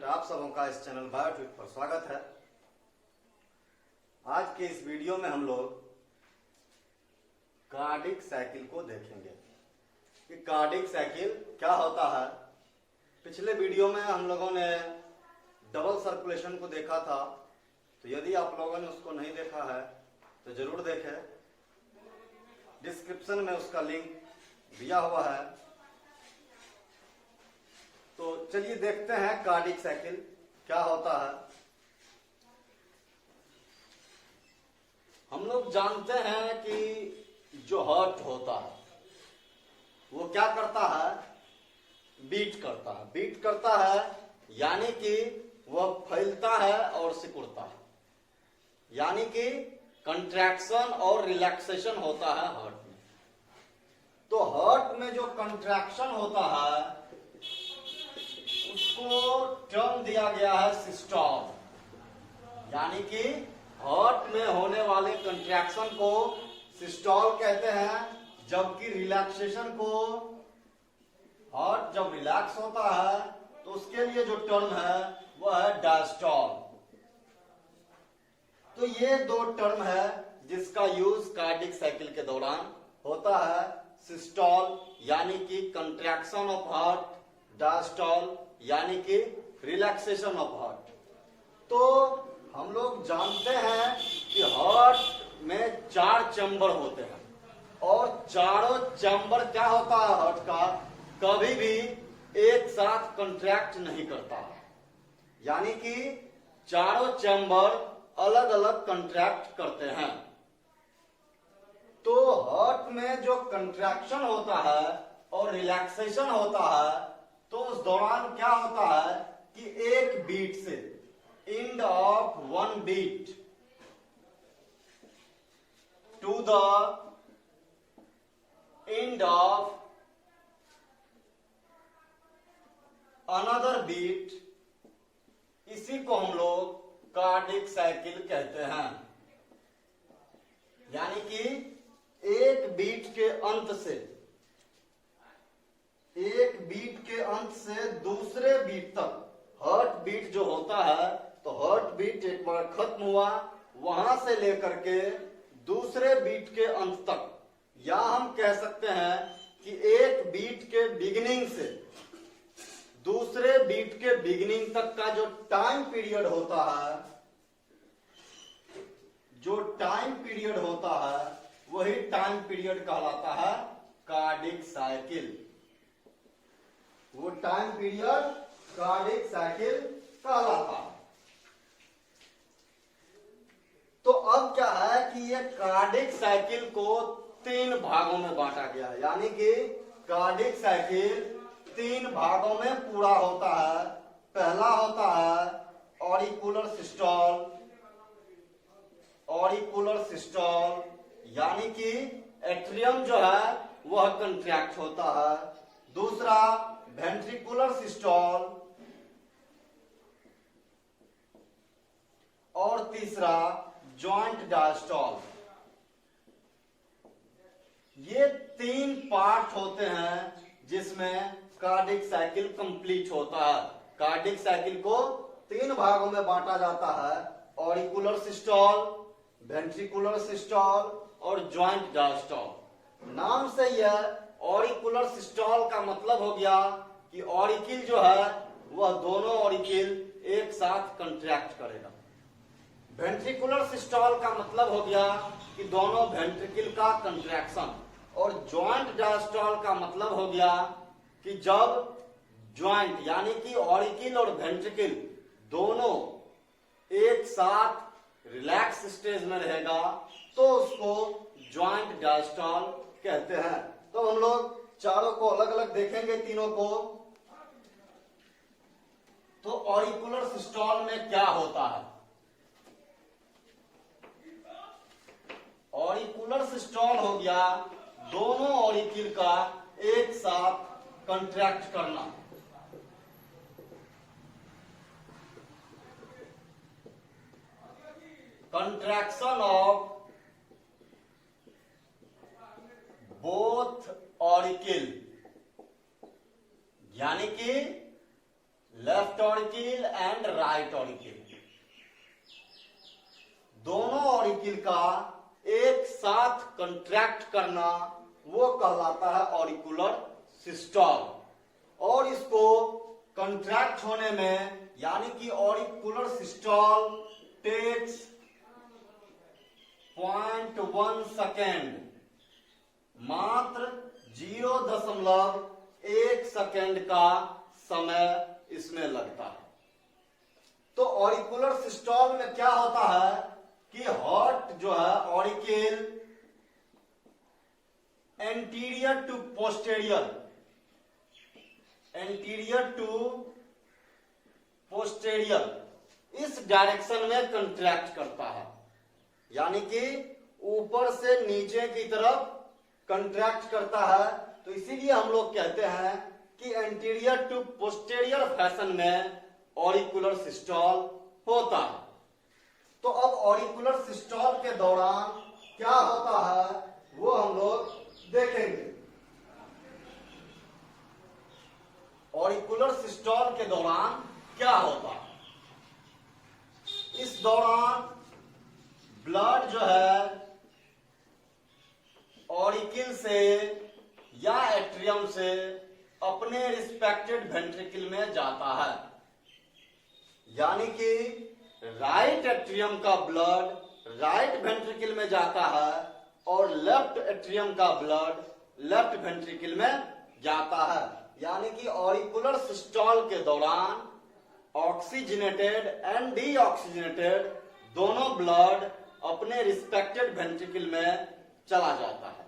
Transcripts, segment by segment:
आप सबों का इस चैनल बायोट्यूब पर स्वागत है। आज के इस वीडियो में हम लोग कार्डिक साइकिल को देखेंगे कि कार्डिक साइकिल क्या होता है। पिछले वीडियो में हम लोगों ने डबल सर्कुलेशन को देखा था, तो यदि आप लोगों ने उसको नहीं देखा है तो जरूर देखें। डिस्क्रिप्शन में उसका लिंक दिया हुआ है। तो चलिए देखते हैं कार्डिक साइकिल क्या होता है। हम लोग जानते हैं कि जो हार्ट होता है वो क्या करता है, बीट करता है। बीट करता है यानी कि वह फैलता है और सिकुड़ता है, यानी कि कंट्रैक्शन और रिलैक्सेशन होता है हार्ट में। तो हार्ट में जो कंट्रैक्शन होता है उसको टर्म दिया गया है सिस्टोल, यानी कि हार्ट में होने वाले कंट्रैक्शन को सिस्टोल कहते हैं, जबकि रिलैक्सेशन को, हार्ट जब रिलैक्स होता है तो उसके लिए जो टर्म है वह है डायस्टोल। तो ये दो टर्म है जिसका यूज कार्डिक साइकिल के दौरान होता है। सिस्टोल यानी कि कंट्रैक्शन ऑफ हार्ट, डायस्टोल यानी कि रिलैक्सेशन ऑफ हार्ट। तो हम लोग जानते हैं कि हार्ट में 4 चैम्बर होते हैं और चारों चैम्बर क्या होता है, हार्ट का कभी भी एक साथ कंट्रैक्ट नहीं करता, यानी कि चारों चैम्बर अलग अलग कंट्रैक्ट करते हैं। तो हार्ट में जो कंट्रैक्शन होता है और रिलैक्सेशन होता है तो उस दौरान क्या होता है कि एक बीट से, end of one beat to the end of another beat, इसी को हम लोग कार्डिक साइकिल कहते हैं। यानी कि एक बीट के अंत से, एक बीट के अंत से दूसरे बीट तक, हार्ट बीट जो होता है तो हार्ट बीट एक बार खत्म हुआ, वहां से लेकर के दूसरे बीट के अंत तक, या हम कह सकते हैं कि एक बीट के बिगिनिंग से दूसरे बीट के बिगिनिंग तक का जो टाइम पीरियड होता है, जो टाइम पीरियड होता है वही टाइम पीरियड कहलाता है कार्डिक साइकिल। वो टाइम पीरियड कार्डिक साइकिल कहलाता है। तो अब क्या है कि ये कार्डिक साइकिल को 3 भागों में बांटा गया है, यानी कि कार्डिक साइकिल 3 भागों में पूरा होता है। पहला होता है ऑरिकुलर सिस्टोल, ऑरिकुलर सिस्टोल यानी कि एट्रियम जो है वह कंट्रैक्ट होता है। दूसरा वेंट्रिकुलर सिस्टोल और तीसरा जॉइंट डायस्टोल। ये 3 पार्ट होते हैं जिसमें कार्डिक साइकिल कंप्लीट होता है। कार्डिक साइकिल को 3 भागों में बांटा जाता है, ऑरिकुलर सिस्टोल, वेंट्रिकुलर सिस्टोल और जॉइंट डायस्टोल। नाम से यह ऑरिकुलर सिस्टोल का मतलब हो गया कि ऑरिकिल जो है वह दोनों ऑरिकिल एक साथ कंट्रैक्ट करेगा। वेंट्रिकुलर सिस्टोल का मतलब हो गया कि दोनों वेंट्रिकल का कंट्रैक्शन। और जॉइंट डायस्टोल का मतलब हो गया कि जब जॉइंट यानी कि ऑरिकिल और वेंट्रिकल दोनों एक साथ रिलैक्स स्टेज में रहेगा तो उसको जॉइंट डायस्टोल कहते हैं। तो हम लोग चारों को अलग अलग देखेंगे, तीनों को। तो ऑरिकुलर सिस्टोल में क्या होता है? ऑरिकुलर सिस्टोल हो गया दोनों ऑरिकिल का एक साथ कंट्रैक्ट करना। कंट्रैक्शन ऑफ बोथ ऑरिकिल, यानी कि left auricle and right auricle, दोनों ऑरिकिल का एक साथ कंट्रैक्ट करना वो कहलाता है ऑरिकुलर सिस्टॉल। और इसको कंट्रैक्ट होने में यानी कि ऑरिकुलर सिस्टॉल टेक्स 0.1 सेकेंड, मात्र 0.1 सेकेंड का समय इसमें लगता है। तो ऑरिकुलर सिस्टॉल में क्या होता है कि हार्ट जो है auricle anterior to posterior, anterior to posterior इस डायरेक्शन में कंट्रैक्ट करता है, यानी कि ऊपर से नीचे की तरफ कंट्रैक्ट करता है। तो इसीलिए हम लोग कहते हैं कि एंटीरियर टू पोस्टेरियर फैशन में ऑरिकुलर सिस्टॉल होता है। तो अब ऑरिकुलर सिस्टॉल के दौरान क्या होता है वो हम लोग देखेंगे। ऑरिकुलर सिस्टॉल के दौरान क्या होता है, इस दौरान ब्लड जो है ऑरिकिल से या एट्रियम से अपने रिस्पेक्टेड वेंट्रिकल में जाता है, यानी कि राइट एट्रियम का ब्लड राइट वेंट्रिकल में जाता है और लेफ्ट एट्रियम का ब्लड लेफ्ट वेंट्रिकल में जाता है। यानी कि ऑरिकुलर सिस्टॉल के दौरान ऑक्सीजनेटेड एंड डीऑक्सीजनेटेड दोनों ब्लड अपने रिस्पेक्टेड वेंट्रिकल में चला जाता है।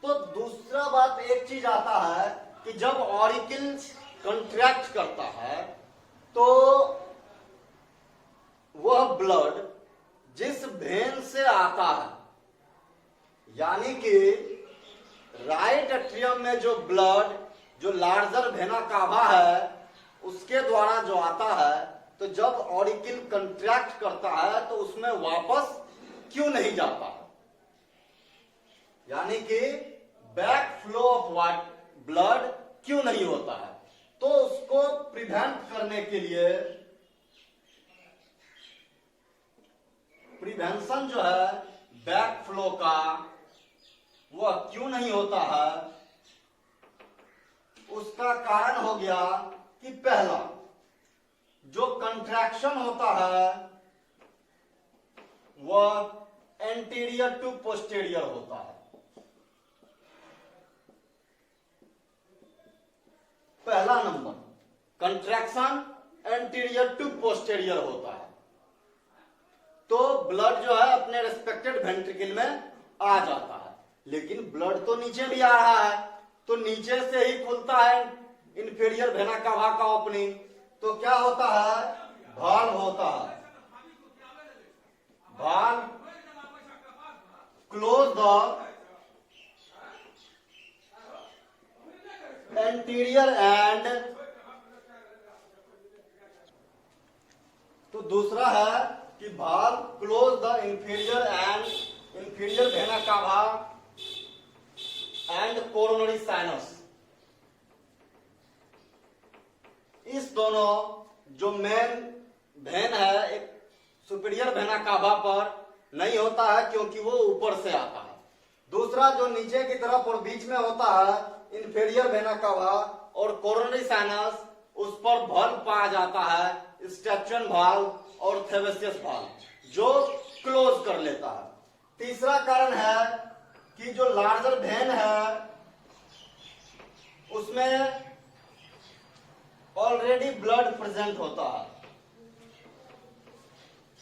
तो दूसरा बात एक चीज आता है कि जब ऑरिकिल कंट्रैक्ट करता है तो वह ब्लड जिस वेन से आता है, यानी कि राइट एट्रियम में जो ब्लड जो लार्जर वेना कावा है उसके द्वारा जो आता है, तो जब ऑरिकिल कंट्रैक्ट करता है तो उसमें वापस क्यों नहीं जाता, यानी कि बैक फ्लो ऑफ ब्लड क्यों नहीं होता है। तो उसको प्रिवेंट करने के लिए प्रिवेंशन जो है बैक फ्लो का वह क्यों नहीं होता है, उसका कारण हो गया कि पहला जो कंट्रैक्शन होता है वह एंटीरियर टू पोस्टेरियर होता है। पहला नंबर कंट्रैक्शन एंटीरियर टू पोस्टेरियर होता है, तो ब्लड जो है अपने रेस्पेक्टेड वेंट्रिकल में आ जाता है। लेकिन ब्लड तो नीचे भी आ रहा है, तो नीचे से ही खुलता है इंफीरियर वेना कावा का ओपनिंग, तो क्या होता है वाल्व होता है, valve close the anterior and. तो दूसरा है कि valve close the inferior vena cava and coronary sinus. इस दोनों जो मेन वेन है एक सुपीरियर वेना कावा पर नहीं होता है क्योंकि वो ऊपर से आता है। दूसरा जो नीचे की तरफ और बीच में होता है इंफीरियर वेना कावा और कोरोनरी साइनस, उस पर वाल्व पाया जाता है, स्टेचुअन वाल्व और थेवेसियस वाल्व जो क्लोज कर लेता है। तीसरा कारण है कि जो लार्जर वेन है उसमें ऑलरेडी ब्लड प्रेजेंट होता है,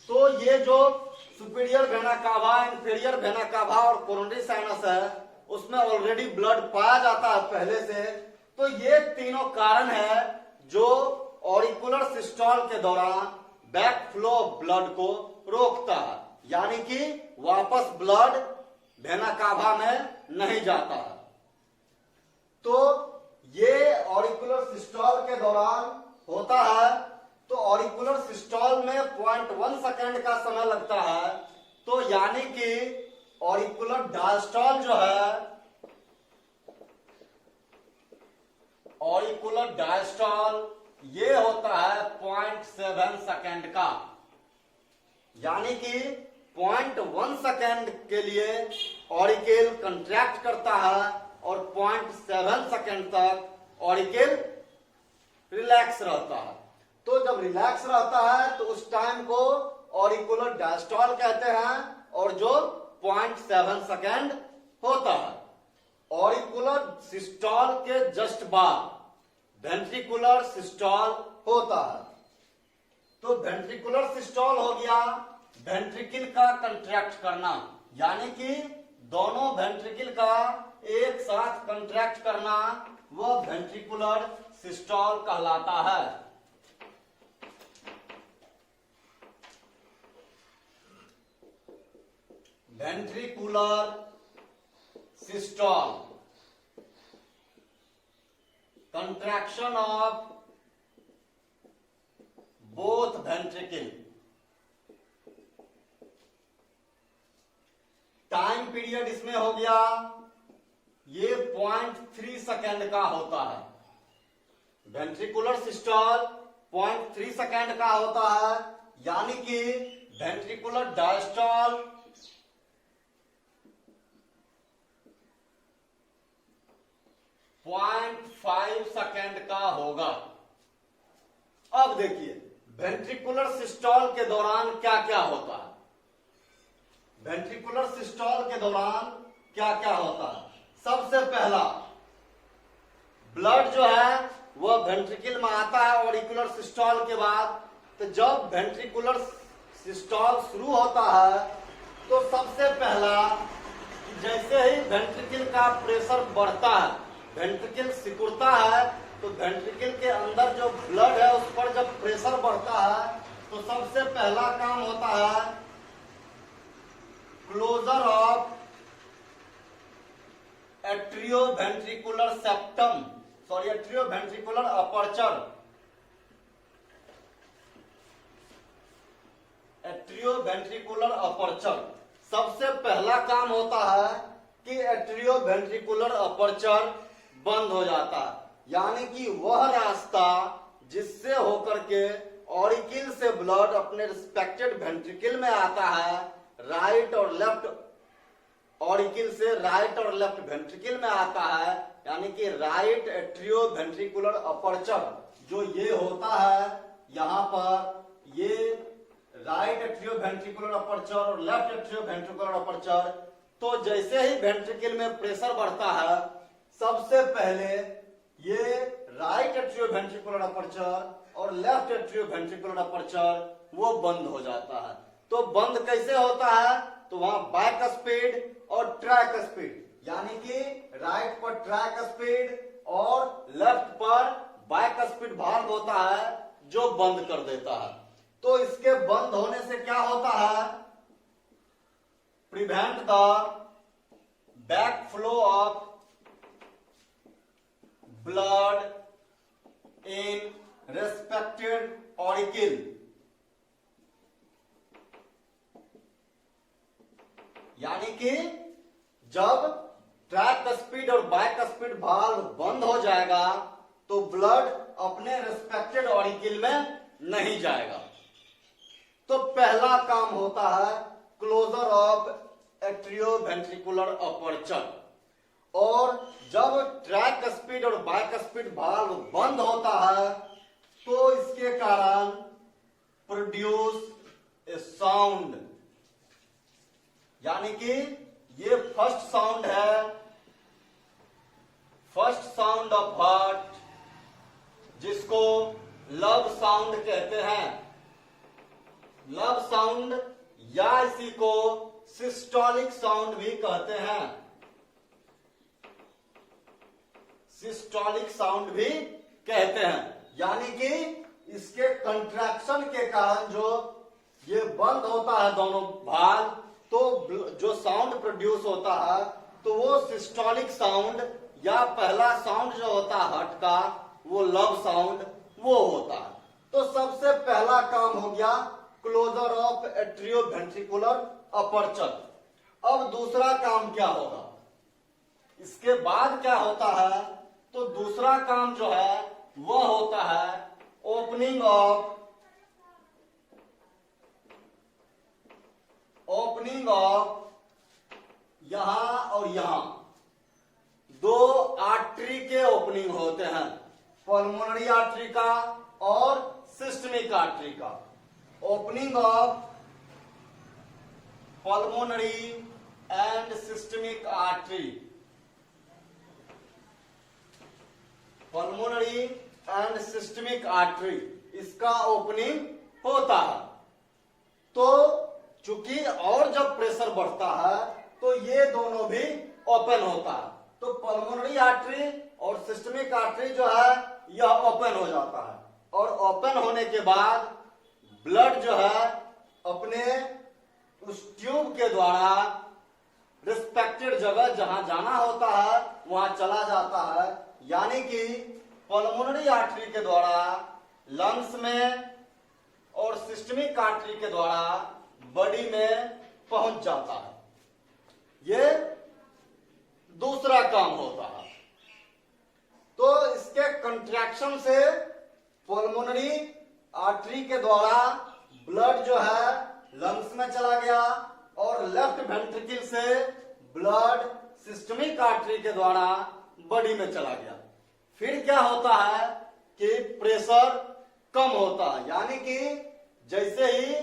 तो ये जो superior vena cava, inferior vena cava और कोरोनरी साइनस है उसमें ऑलरेडी ब्लड पाया जाता है पहले से। तो ये तीनों कारण है जो ऑरिकुलर सिस्टॉल के दौरान बैक फ्लो ऑफ ब्लड को रोकता है, यानी कि वापस ब्लड वेना कावा में नहीं जाता है। तो ये ऑरिकुलर सिस्टॉल के दौरान होता है। तो ऑरिकुलर सिस्टॉल में 0.1 सेकेंड का समय लगता है, तो यानी कि ऑरिकुलर डायस्टॉल जो है, ऑरिकुलर डायस्टॉल ये होता है 0.7 सेकेंड का, यानी कि 0.1 सेकेंड के लिए ऑरिकल कंट्रैक्ट करता है और 0.7 सेकेंड तक ऑरिकल रिलैक्स रहता है। तो जब रिलैक्स रहता है तो उस टाइम को ऑरिकुलर डायस्टॉल कहते हैं, और जो 0.7 सेकेंड होता है। ऑरिकुलर सिस्टॉल के जस्ट बाद वेंट्रिकुलर सिस्टॉल होता है। तो वेंट्रिकुलर सिस्टॉल हो गया वेंट्रिकल का कंट्रैक्ट करना, यानी कि दोनों वेंट्रिकल का एक साथ कंट्रैक्ट करना, वह वेंट्रिकुलर सिस्टॉल कहलाता है। Ventricular systole, contraction of both ventricle. Time period इसमें हो गया, ये 0.3 सेकेंड का होता है। वेंट्रिकुलर सिस्टॉल 0.3 सेकेंड का होता है, यानी कि वेंट्रिकुलर डायस्टॉल 0.5 सेकेंड का होगा। अब देखिए वेंट्रिकुलर सिस्टॉल के दौरान क्या क्या होता है। वेंट्रिकुलर सिस्टॉल के दौरान क्या क्या होता है। सबसे पहला, ब्लड जो है वह वेंट्रिकल में आता है ऑरिकुलर सिस्टॉल के बाद। तो जब वेंट्रिकुलर सिस्टॉल शुरू होता है तो सबसे पहला, जैसे ही वेंट्रिकल का प्रेशर बढ़ता है, वेंट्रिकल सिकुड़ता है, तो वेंट्रिकल के अंदर जो ब्लड है उस पर जब प्रेशर बढ़ता है तो सबसे पहला काम होता है closure of atrioventricular septum, sorry atrioventricular aperture. Atrioventricular aperture सबसे पहला काम होता है कि एट्रियोवेंट्रिकुलर अपर्चर बंद हो जाता है, यानी कि वह रास्ता जिससे होकर के ऑरिकल से ब्लड अपने रिस्पेक्टेड वेंट्रिकल में आता है, राइट और लेफ्ट ऑरिकल से राइट और लेफ्ट वेंट्रिकल में आता है, यानी कि राइट एट्रियोवेंट्रिकुलर अपर्चर जो ये होता है यहां पर, ये राइट एट्रियोवेंट्रिकुलर अपर्चर और लेफ्ट एट्रियोवेंट्रिकुलर अपर्चर। तो जैसे ही वेंट्रिकल में प्रेशर बढ़ता है, सबसे पहले ये राइट एट्रियोवेंट्रिकुलर अपर्चर और लेफ्ट एट्रियोवेंट्रिकुलर अपर्चर वो बंद हो जाता है। तो बंद कैसे होता है, तो वहां बैक स्पीड और ट्रैक स्पीड, यानी कि राइट पर ट्रैक स्पीड और लेफ्ट पर बैक स्पीड भाग होता है जो बंद कर देता है। तो इसके बंद होने से क्या होता है, prevent the back flow of blood in respected auricle. यानी कि जब ट्रैक स्पीड और बैक स्पीड वाल्व बंद हो जाएगा तो ब्लड अपने रिस्पेक्टेड ऑरिकल में नहीं जाएगा। तो पहला काम होता है क्लोजर ऑफ एट्रियोवेंट्रिकुलर अपर्चर, और जब ट्रैक स्पीड और बैक स्पीड वाल्व बंद होता है तो इसके कारण प्रोड्यूस ए साउंड, यानी कि ये फर्स्ट साउंड है, फर्स्ट साउंड ऑफ हार्ट, जिसको लव साउंड कहते हैं। लव साउंड या इसी को सिस्टोलिक साउंड भी कहते हैं। सिस्टोलिक साउंड भी कहते हैं, यानी कि इसके कंट्रैक्शन के कारण जो ये बंद होता है दोनों भाग, तो जो साउंड प्रोड्यूस होता है तो वो सिस्टोलिक साउंड या पहला साउंड जो होता है हार्ट का वो लव साउंड वो होता है। तो सबसे पहला काम हो गया क्लोजर ऑफ एट्रियोवेंट्रिकुलर अपर्चर। अब दूसरा काम क्या होगा, इसके बाद क्या होता है, तो दूसरा काम जो है वह होता है ओपनिंग ऑफ यहां और यहां दो आर्टरी के ओपनिंग होते हैं, पल्मोनरी आर्टरी का और सिस्टमिक आर्टरी का। Opening of pulmonary and systemic artery, pulmonary and systemic artery, इसका ओपनिंग होता है। तो चूंकि और जब प्रेशर बढ़ता है तो ये दोनों भी ओपन होता है, तो पल्मोनरी आर्टरी और सिस्टमिक आर्टरी जो है यह ओपन हो जाता है, और ओपन होने के बाद ब्लड जो है अपने उस ट्यूब के द्वारा रिस्पेक्टेड जगह जहां जाना होता है वहां चला जाता है। यानी कि पल्मोनरी आर्टरी के द्वारा लंग्स में और सिस्टमिक आर्टरी के द्वारा बॉडी में पहुंच जाता है। ये दूसरा काम होता है। तो इसके कंट्रैक्शन से पल्मोनरी आर्टरी के द्वारा ब्लड जो है लंग्स में चला गया, और लेफ्ट वेंट्रिकल से ब्लड सिस्टमिक आर्टरी के द्वारा बॉडी में चला गया। फिर क्या होता है कि प्रेशर कम होता है, यानी कि जैसे ही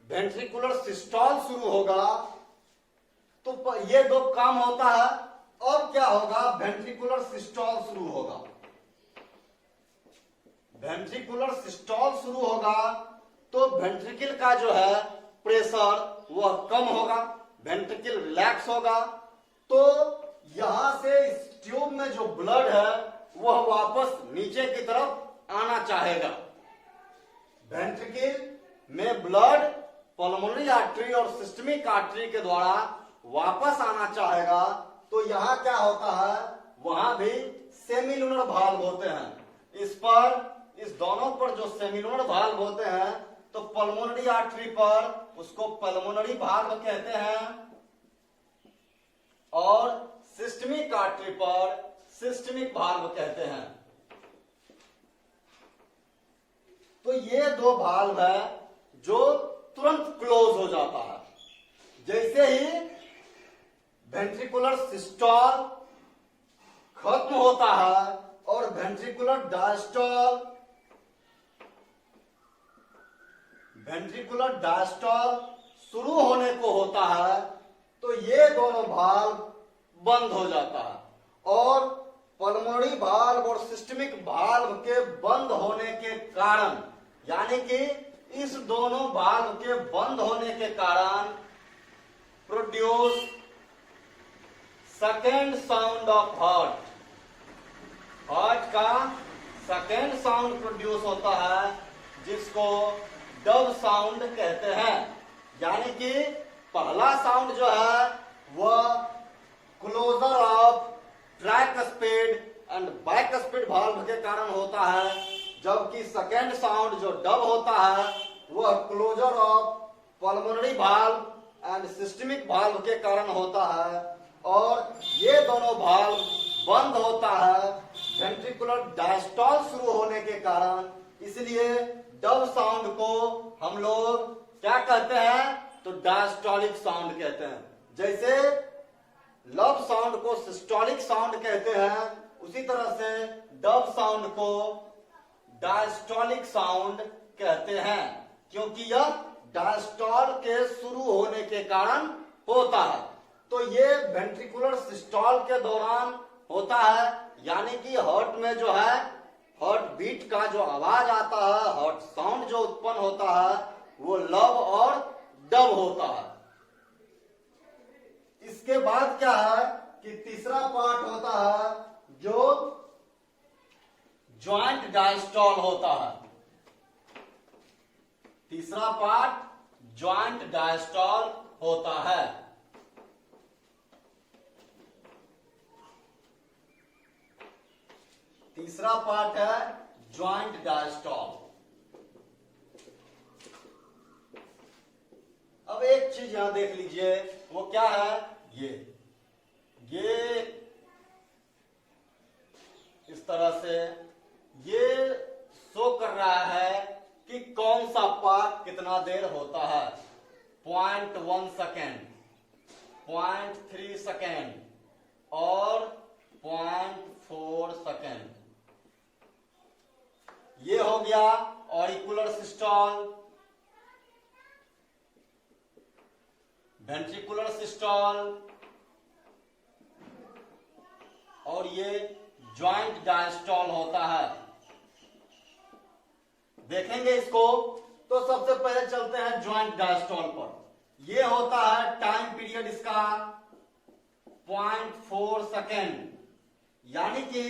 वेंट्रिकुलर सिस्टोल शुरू होगा तो ये दो काम होता है। और क्या होगा, वेंट्रिकुलर सिस्टोल शुरू होगा, वेंट्रिकुलर सिस्टोल शुरू होगा तो वेंट्रिकल का जो है प्रेशर वह कम होगा, वेंट्रिकल रिलैक्स होगा, तो यहां से इस ट्यूब में जो ब्लड है वह वापस नीचे की तरफ आना चाहेगा। वेंट्रिकल में ब्लड पल्मोनरी आर्टरी और सिस्टमिक आर्टरी के द्वारा वापस आना चाहेगा, तो यहां क्या होता है, वहां भी सेमिलुनर वाल्व होते हैं। इस दोनों पर जो सेमिलुनर वाल्व होते हैं, तो पल्मोनरी आर्टरी पर उसको पल्मोनरी वाल्व कहते हैं, और सिस्टमिक आर्टरी पर सिस्टमिक वाल्व कहते हैं। तो ये दो वाल्व है जो तुरंत क्लोज हो जाता है जैसे ही वेंट्रिकुलर सिस्टोल खत्म होता है और वेंट्रिकुलर डायस्टोल शुरू होने को होता है, तो ये दोनों वाल्व बंद हो जाता है। और पल्मोनरी वाल्व और सिस्टमिक वाल्व के बंद होने के कारण, यानी कि इस दोनों वाल्व के बंद होने के कारण produce second sound of heart, heart का सेकेंड साउंड प्रोड्यूस होता है जिसको डब साउंड कहते हैं। यानी कि पहला साउंड जो है वह closure of tricuspid and bicuspid valve के कारण होता है, जबकि सेकेंड साउंड जो डब होता है वह closure of pulmonary valve and systemic valve के कारण होता है। और ये दोनों वाल्व बंद होता है वेंट्रिकुलर डायस्टोल शुरू होने के कारण, इसलिए डब साउंड को हम लोग क्या कहते हैं, तो डायस्टोलिक साउंड कहते हैं। जैसे लब साउंड को सिस्टोलिक साउंड कहते हैं, उसी तरह से डब साउंड को डायस्टोलिक साउंड कहते हैं, क्योंकि यह डायस्टोल के शुरू होने के कारण होता है। तो ये वेंट्रिकुलर सिस्टोल के दौरान होता है, यानी कि हार्ट में जो है हार्ट बीट का जो आवाज आता है, हार्ट साउंड जो उत्पन्न होता है, वो लब और डब होता है। इसके बाद क्या है कि तीसरा पार्ट होता है जो ज्वाइंट डायस्टोल होता है। तीसरा पार्ट ज्वाइंट डायस्टोल होता है। तीसरा पार्ट है ज्वाइंट डायस्टोल। अब एक चीज यहां देख लीजिए, वो क्या है, ये इस तरह से ये शो कर रहा है कि कौन सा पार्ट कितना देर होता है। 0.1 सेकेंड, 0.3 सेकेंड और 0.4 सेकेंड। ये हो गया ऑरिकुलर सिस्टोल, वेंट्रिकुलर सिस्टोल और ये ज्वाइंट डायस्टोल होता है। देखेंगे इसको तो सबसे पहले चलते हैं ज्वाइंट डायस्टोल पर। ये होता है टाइम पीरियड इसका 0.4 सेकेंड, यानी कि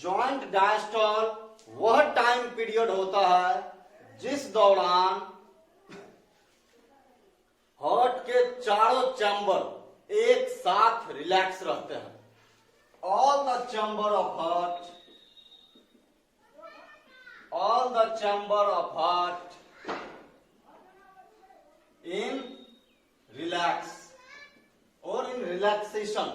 ज्वाइंट डायस्टोल वह टाइम पीरियड होता है जिस दौरान हार्ट के चारों चैम्बर एक साथ रिलैक्स रहते हैं। All the chamber of heart, all the chamber of heart in relax or in relaxation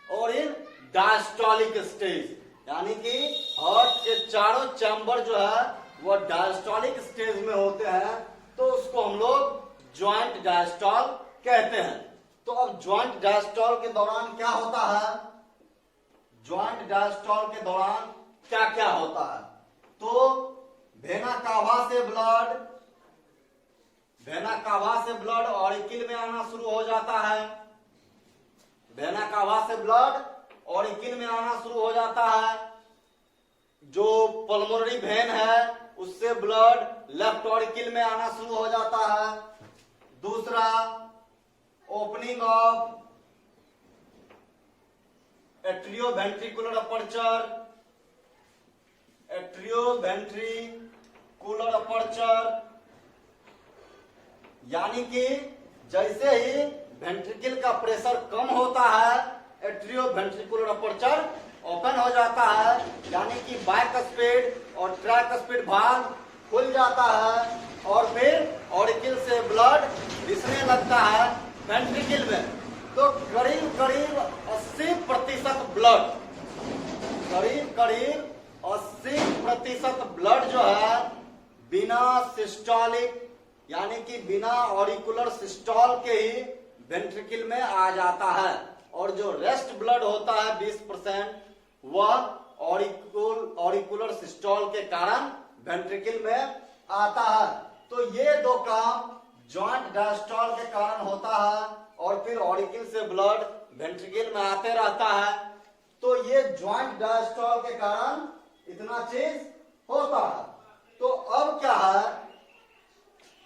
or in diastolic stage, यानी कि हार्ट के चारों चैम्बर जो है वह डायस्टोलिक स्टेज में होते हैं, तो उसको हम लोग ज्वाइंट डायस्टोल कहते हैं। तो अब ज्वाइंट डायस्टोल के दौरान क्या होता है, ज्वाइंट डायस्टोल के दौरान क्या क्या होता है? तो वेना कावा से ब्लड ऑरिकिल में आना शुरू हो जाता है। वेना कावा से ब्लड ऑरिकिल में आना शुरू हो जाता है। जो पल्मोनरी वेन है उससे ब्लड लेफ्ट ऑरिकिल में आना शुरू हो जाता है। दूसरा, opening of atrioventricular aperture, atrioventricular aperture, यानी कि जैसे ही वेंट्रिकल का प्रेशर कम होता है एट्रियोवेंट्रिकुलर अपर्चर ओपन हो जाता है, यानी कि बाइकस्पेड और ट्राइकस्पेड भाग खुल जाता है और फिर ऑरिकिल से ब्लड रिसने लगता है वेंट्रिकल में। तो करीब करीब 80% ब्लड, करीब करीब 80% ब्लड जो है बिना सिस्टोलिक यानी कि बिना ऑरिकुलर सिस्टोल के ही वेंट्रिकल में आ जाता है, और जो रेस्ट ब्लड होता है 20% वह ऑरिकुलर सिस्टोल के कारण वेंट्रिकल में आता है। तो ये दो काम ज्वाइंट डायस्टोल के कारण होता है और फिर ऑरिकल से ब्लड वेंट्रिकल में आते रहता है। तो ये ज्वाइंट डायस्टोल के कारण इतना चीज होता है। तो अब क्या है,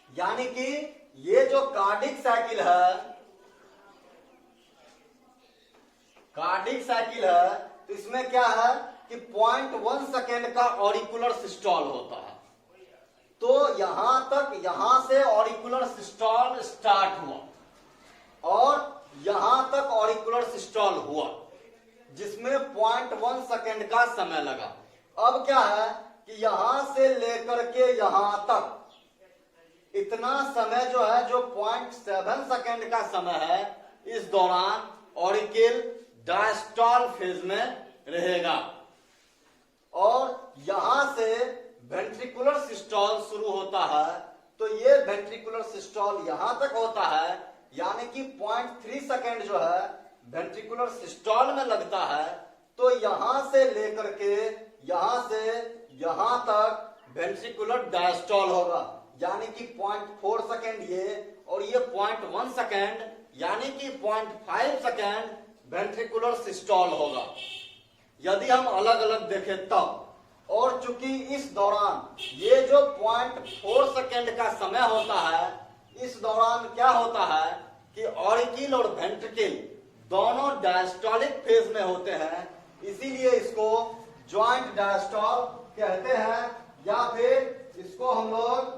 यानी कि ये जो कार्डिक साइकिल है, कार्डिक साइकिल है, तो इसमें क्या है कि 0.1 सेकेंड का ऑरिकुलर सिस्टोल होता है। तो यहां से ऑरिकुलर सिस्टोल स्टार्ट हुआ और यहां तक ऑरिकुलर सिस्टोल हुआ, जिसमें 0.1 सेकेंड का समय लगा। अब क्या है कि यहां से लेकर के यहां तक इतना समय जो है, जो 0.7 सेकेंड का समय है, इस दौरान ऑरिकिल डायस्टोल फेज में रहेगा और यहां से वेंट्रिकुलर सिस्टोल शुरू होता है। तो ये वेंट्रिकुलर सिस्टोल यहां तक होता है, यानी कि 0.3 सेकेंड जो है वेंट्रिकुलर सिस्टोल में लगता है। तो यहां से लेकर के यहां से यहां तक वेंट्रिकुलर डायस्टोल होगा, यानी कि 0.4 सेकेंड ये, और ये 0.1 सेकेंड यानी कि 0.5 सेकेंड वेंट्रिकुलर सिस्टोल होगा, यदि हम अलग अलग देखें तब। और चूंकि इस दौरान ये जो 0.4 सेकेंड का समय होता है, इस दौरान क्या होता है कि ऑरिकिल और वेंट्रिकल दोनों डायस्टोलिक फेज में होते हैं, इसीलिए इसको ज्वाइंट डायस्टोल कहते हैं, या फिर इसको हम लोग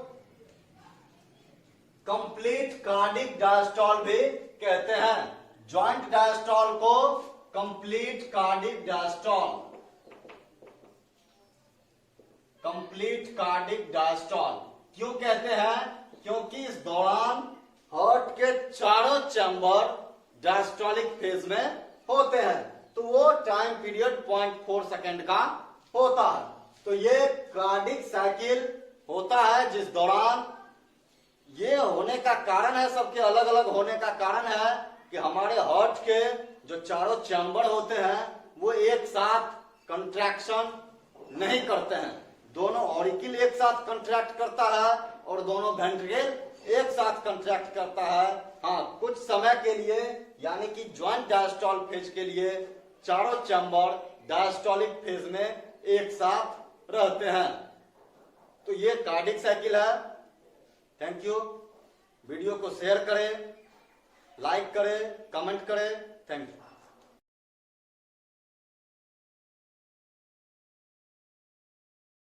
कंप्लीट कार्डिक डायस्टोल भी कहते हैं। ज्वाइंट डायस्टोल को complete cardiac diastole, complete cardiac diastole क्यों कहते हैं? क्योंकि इस दौरान हार्ट के चारों चैम्बर डायस्टोलिक फेज में होते हैं, तो वो टाइम पीरियड 0.4 सेकेंड का होता है। तो ये कार्डिक साइकिल होता है जिस दौरान ये होने का कारण है, सबके अलग अलग होने का कारण है कि हमारे हार्ट के जो चारों चैम्बर होते हैं वो एक साथ कंट्रैक्शन नहीं करते हैं। दोनों ऑरिकल एक साथ कंट्रैक्ट करता है और दोनों वेंट्रिकल एक साथ कंट्रैक्ट करता है। हाँ, कुछ समय के लिए यानी कि ज्वाइंट डायस्टॉल फेज के लिए चारों चैम्बर डायस्टॉलिक फेज में एक साथ रहते हैं। तो ये कार्डिक साइकिल है। Thank you. वीडियो को शेयर करें, लाइक करें, कमेंट करें। Thank you.